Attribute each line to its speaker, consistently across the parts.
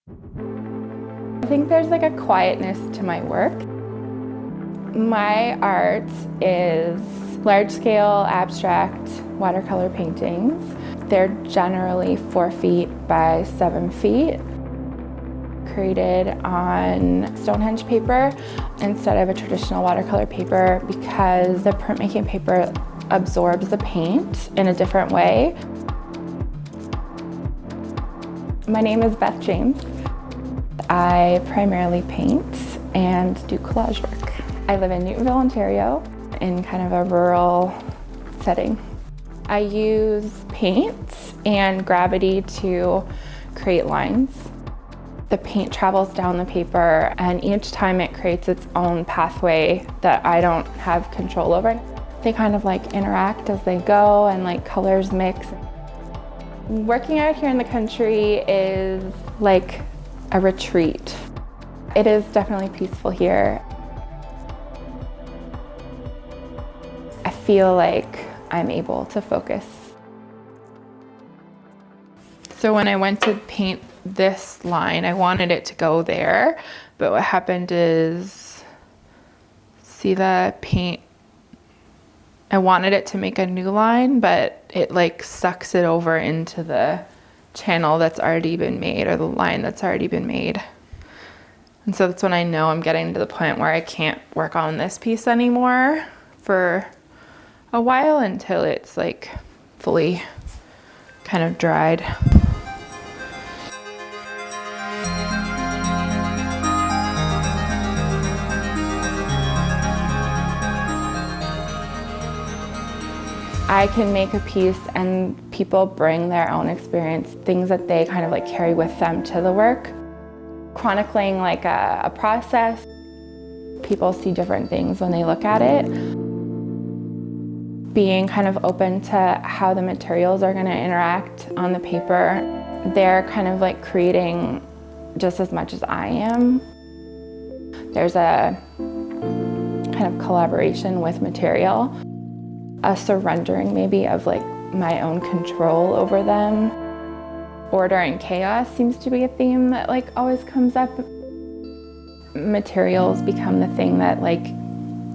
Speaker 1: I think there's like a quietness to my work. My art is large-scale abstract watercolor paintings. They're generally 4 feet by 7 feet, created on Stonehenge paper instead of a traditional watercolor paper because the printmaking paper absorbs the paint in a different way. My name is Beth James. I primarily paint and do collage work. I live in Newtonville, Ontario, in kind of a rural setting. I use paint and gravity to create lines. The paint travels down the paper, and each time it creates its own pathway that I don't have control over. They kind of like interact as they go, and like colors mix. Working out here in the country is like a retreat. It is definitely peaceful here. I feel like I'm able to focus. So when I went to paint this line, I wanted it to go there, but what happened is, see the paint, I wanted it to make a new line, but it like sucks it over into the channel that's already been made, or the line that's already been made. And so that's when I know I'm getting to the point where I can't work on this piece anymore for a while, until it's like fully kind of dried. I can make a piece and people bring their own experience, things that they kind of like carry with them to the work. Chronicling like a process, people see different things when they look at it. Being kind of open to how the materials are going to interact on the paper. They're kind of like creating just as much as I am. There's a kind of collaboration with material. A surrendering maybe of like my own control over them. Order and chaos seems to be a theme that like always comes up. Materials become the thing that like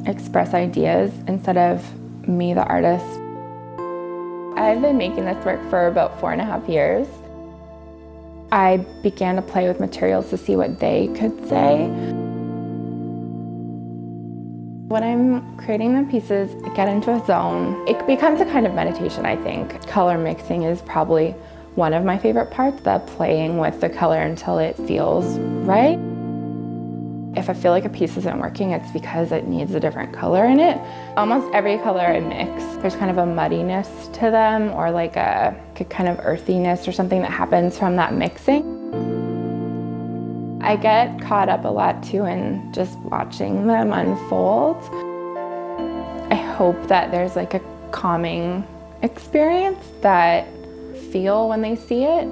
Speaker 1: express ideas instead of me, the artist. I've been making this work for about 4.5 years. I began to play with materials to see what they could say. When I'm creating the pieces, I get into a zone. It becomes a kind of meditation, I think. Color mixing is probably one of my favorite parts, the playing with the color until it feels right. If I feel like a piece isn't working, it's because it needs a different color in it. Almost every color I mix, there's kind of a muddiness to them, or like a kind of earthiness or something that happens from that mixing. I get caught up a lot too in just watching them unfold. I hope that there's like a calming experience that feel when they see it.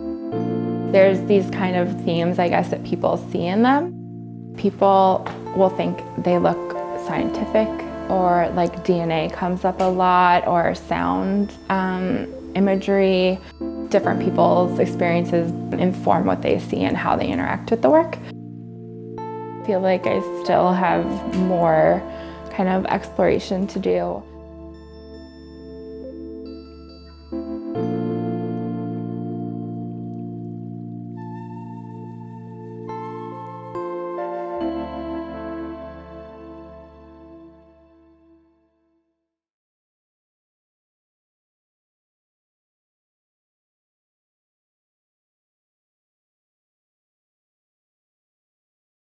Speaker 1: There's these kind of themes, I guess, that people see in them. People will think they look scientific, or like DNA comes up a lot, or sound imagery. Different people's experiences inform what they see and how they interact with the work. I feel like I still have more kind of exploration to do.